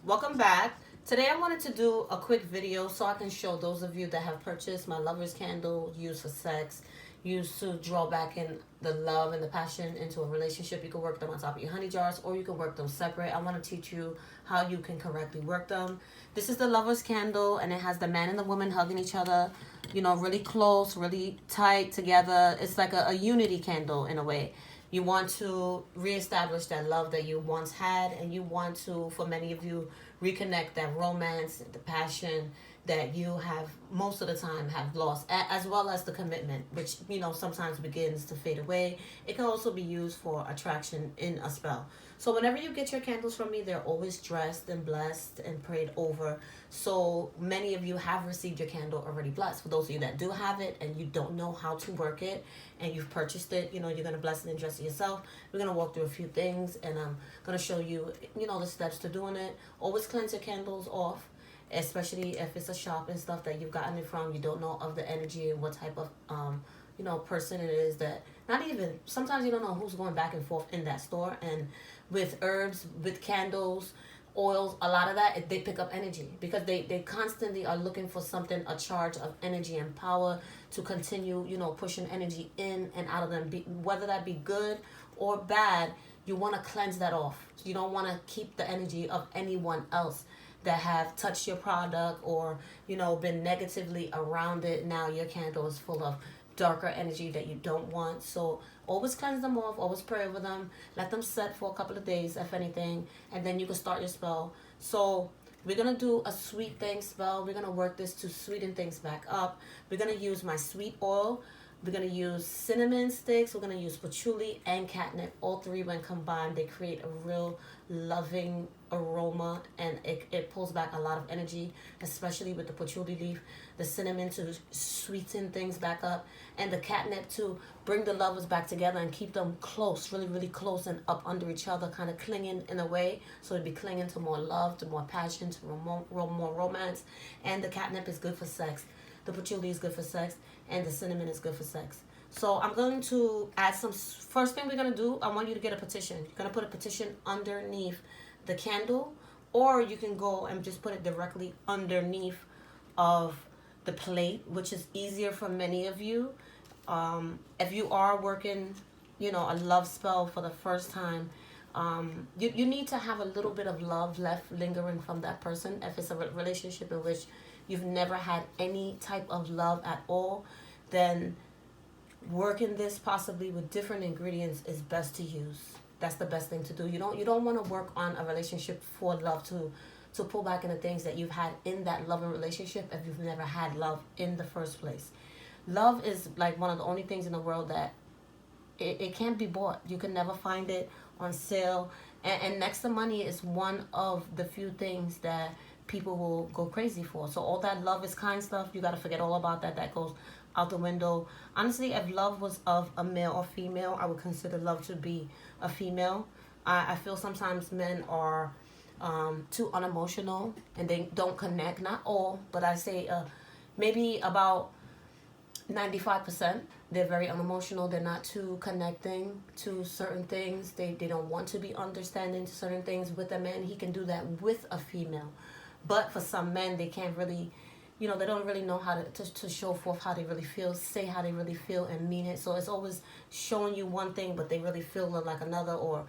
Welcome back. Today I wanted to do a quick video so I can show those of you that have purchased my lover's candle used for sex, used to draw back in the love and the passion into a relationship. You can work them on top of your honey jars or you can work them separate. I want to teach you how you can correctly work them. This is the lover's candle and it has the man and the woman hugging each other, you know, really close, really tight together. It's like a unity candle in a way. You want to reestablish that love that you once had, and you want to, for many of you, reconnect that romance, the passion that you have most of the time have lost, as well as the commitment, which sometimes begins to fade away. It can also be used for attraction in a spell. So whenever you get your candles from me, they're always dressed and blessed and prayed over. So many of you have received your candle already blessed. For those of you that do have it and you don't know how to work it and you've purchased it, you're going to bless it and dress it yourself. We're going to walk through a few things and I'm going to show you, the steps to doing it. Always cleanse your candles off, especially if it's a shop and stuff that you've gotten it from. You don't know of the energy and what type of person it is. That not even sometimes you don't know who's going back and forth in that store. And with herbs, with candles, oils, a lot of that, they pick up energy because they constantly are looking for something, a charge of energy and power to continue pushing energy in and out of them, whether that be good or bad. You want to cleanse that off. You don't want to keep the energy of anyone else that have touched your product or been negatively around it. Now your candle is full of darker energy that you don't want. So always cleanse them off, always pray over them, let them set for a couple of days if anything, and then you can start your spell. So we're going to do a sweet thing spell. We're going to work this to sweeten things back up. We're going to use my sweet oil. We're going to use cinnamon sticks. We're going to use patchouli and catnip. All three, when combined, they create a real loving aroma, and it pulls back a lot of energy, especially with the patchouli leaf. The cinnamon to sweeten things back up, and the catnip to bring the lovers back together and keep them close, really, really close and up under each other, kind of clinging in a way. So it'd be clinging to more love, to more passion, to more romance. And the catnip is good for sex. The patchouli is good for sex, and the cinnamon is good for sex. So I'm going to add some. First thing we're going to do, I want you to get a petition. You're going to put a petition underneath the candle, or you can go and just put it directly underneath of the plate, which is easier for many of you. If you are working, a love spell for the first time, you need to have a little bit of love left lingering from that person. If it's a relationship in which you've never had any type of love at all, then working this possibly with different ingredients is best to use. That's the best thing to do. You don't want to work on a relationship for love to pull back into things that you've had in that loving relationship if you've never had love in the first place. Love is like one of the only things in the world that it can't be bought. You can never find it on sale. And next to money is one of the few things that people will go crazy for. So all that love is kind stuff, you got to forget all about that. That goes out the window. Honestly, if love was of a male or female, I would consider love to be a female. I feel sometimes men are too unemotional and they don't connect. Not all, but I say maybe about 95%. They're very unemotional. They're not too connecting to certain things. They don't want to be understanding to certain things. With a man, he can do that with a female. But for some men, they can't really, they don't really know how to show forth how they really feel, say how they really feel and mean it. So it's always showing you one thing, but they really feel like another, or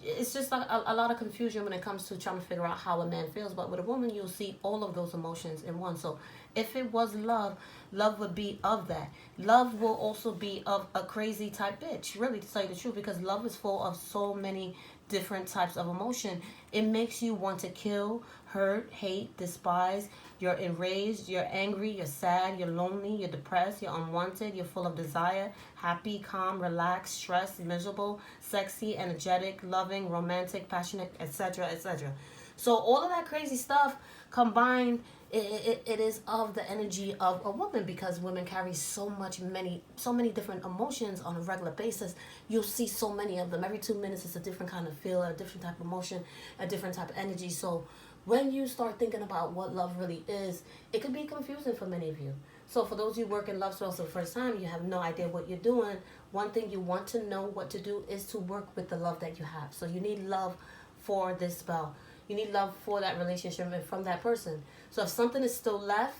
it's just like a lot of confusion when it comes to trying to figure out how a man feels. But with a woman, you'll see all of those emotions in one. So if it was love, love would be of that. Love will also be of a crazy type bitch, really, to tell you the truth, because love is full of so many different types of emotion. It makes you want to kill, hurt, hate, despise. You're enraged, you're angry, you're sad, you're lonely, you're depressed, you're unwanted, you're full of desire, happy, calm, relaxed, stressed, miserable, sexy, energetic, loving, romantic, passionate, etc., etc. So all of that crazy stuff combined, it is of the energy of a woman, because women carry so many different emotions on a regular basis. You'll see so many of them. Every 2 minutes it's a different kind of feel, a different type of emotion, a different type of energy. So when you start thinking about what love really is, it can be confusing for many of you. So for those of you working love spells for the first time, you have no idea what you're doing. One thing you want to know what to do is to work with the love that you have. So you need love for this spell. You need love for that relationship and from that person. So if something is still left,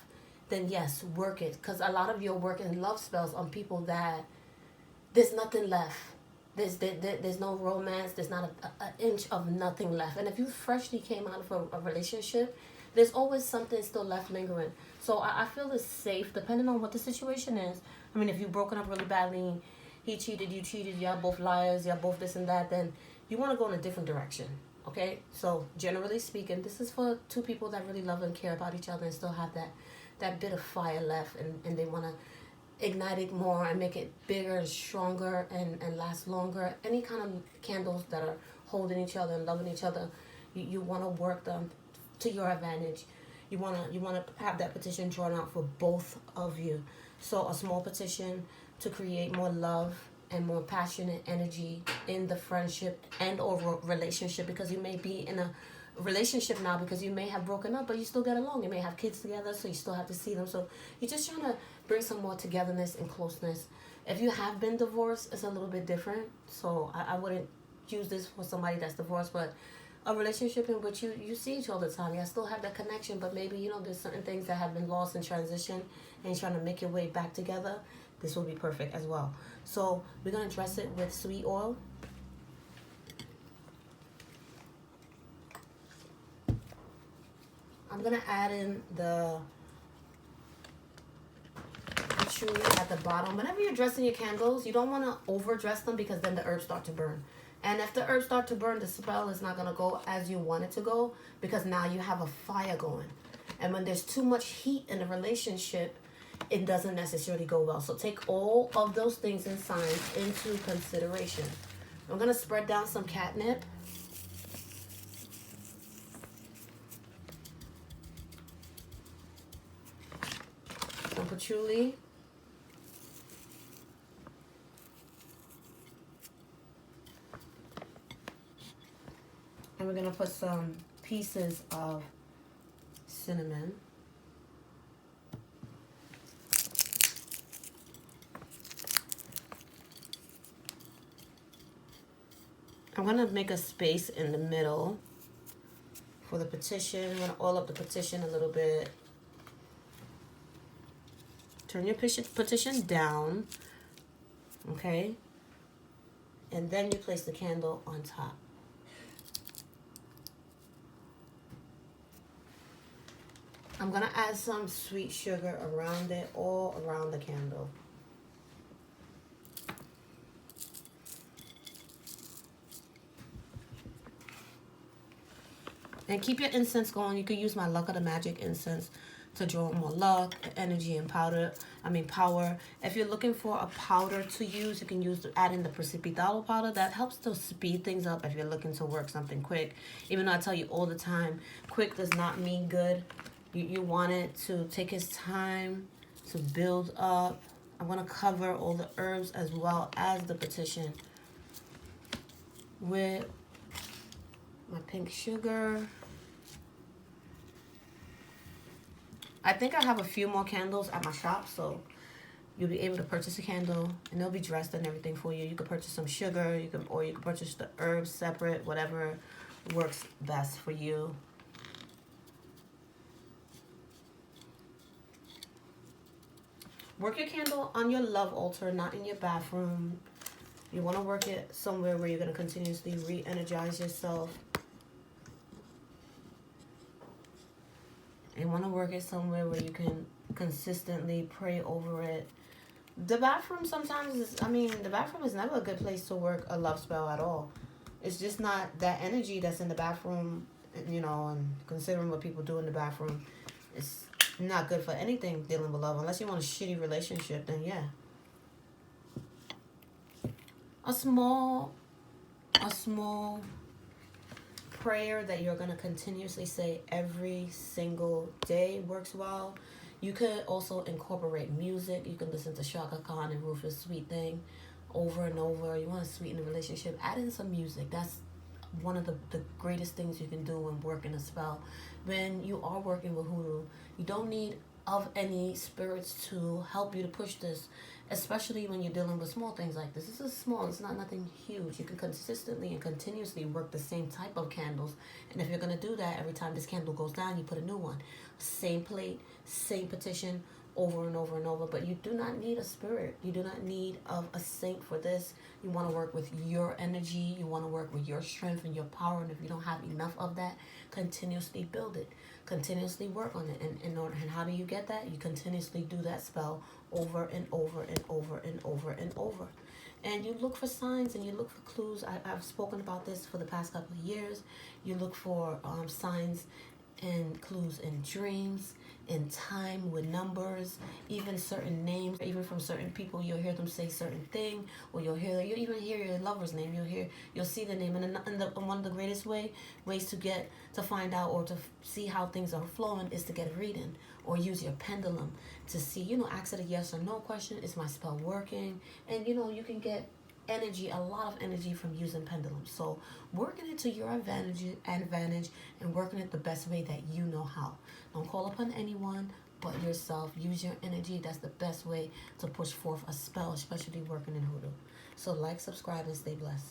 then yes, work it. Because a lot of you are working love spells on people that there's nothing left. There's no romance. There's not an inch of nothing left. And if you freshly came out of a relationship, there's always something still left lingering. So I feel it's safe, depending on what the situation is. I mean, if you've broken up really badly, he cheated, you cheated, y'all both liars, y'all both this and that, then you want to go in a different direction. Okay? So generally speaking, this is for two people that really love and care about each other and still have that bit of fire left, and they want to ignite it more and make it bigger and stronger and last longer. Any kind of candles that are holding each other and loving each other, you want to work them to your advantage. You want to have that petition drawn out for both of you. So a small petition to create more love and more passionate energy in the friendship and or relationship, because you may be in a relationship now because you may have broken up, but you still get along. You may have kids together, so you still have to see them. So you're just trying to bring some more togetherness and closeness. If you have been divorced, it's a little bit different. So I wouldn't use this for somebody that's divorced, but a relationship in which you see each other all the time. You still have that connection, but maybe, there's certain things that have been lost in transition and you're trying to make your way back together. This will be perfect as well. So we're going to dress it with sweet oil. I'm going to add in the patchouli at the bottom. Whenever you're dressing your candles, you don't want to overdress them because then the herbs start to burn. And if the herbs start to burn, the spell is not going to go as you want it to go, because now you have a fire going. And when there's too much heat in a relationship, it doesn't necessarily go well. So take all of those things and signs into consideration. I'm going to spread down some catnip. Some patchouli. And we're going to put some pieces of cinnamon. I'm going to make a space in the middle for the petition. I'm going to oil up the petition a little bit. Turn your petition down, okay? And then you place the candle on top. I'm going to add some sweet sugar around it, all around the candle. And keep your incense going. You could use my Luck of the Magic incense to draw more luck, energy, and power. If you're looking for a powder to use, you can add in the precipitado powder. That helps to speed things up if you're looking to work something quick. Even though I tell you all the time, quick does not mean good. You want it to take its time to build up. I'm going to cover all the herbs as well as the petition with my pink sugar. I think I have a few more candles at my shop, so you'll be able to purchase a candle and they'll be dressed and everything for you. You can purchase some sugar, you can purchase the herbs separate, whatever works best for you. Work your candle on your love altar, not in your bathroom. You want to work it somewhere where you're going to continuously re-energize yourself. You want to work it somewhere where you can consistently pray over it. The bathroom sometimes is, the bathroom is never a good place to work a love spell at all. It's just not that energy that's in the bathroom, and considering what people do in the bathroom, it's not good for anything dealing with love. Unless you want a shitty relationship, then yeah. A small prayer that you're going to continuously say every single day works well. You could also incorporate music. You can listen to Shaka Khan and Rufus Sweet Thing over and over. You want to sweeten the relationship, add in some music. That's one of the greatest things you can do when working a spell. When you are working with Hoodoo, you don't need of any spirits to help you to push this. especially when you're dealing with small things like this. This is small, it's not nothing huge. You can consistently and continuously work the same type of candles, and if you're going to do that, every time this candle goes down, you put a new one. Same plate, same petition, over and over and over. But you do not need a spirit, you do not need a saint for this. You want to work with your energy, you want to work with your strength and your power, and if you don't have enough of that, continuously build it, continuously work on it. And how do you get that? You continuously do that spell over and over and over and over and over, and you look for signs and you look for clues. I've spoken about this for the past couple of years. You look for signs and clues in dreams, in time, with numbers, even certain names, even from certain people. You'll hear them say certain thing, or you'll even hear your lover's name. You'll see the name, and one of the greatest ways to find out or to see how things are flowing is to get a reading, or use your pendulum to see, ask it a yes or no question. Is my spell working? And you can get a lot of energy from using pendulums. So working it to your advantage, and working it the best way that you know how. Don't call upon anyone but yourself. Use your energy. That's the best way to push forth a spell, especially working in hoodoo. So like, subscribe, and stay blessed.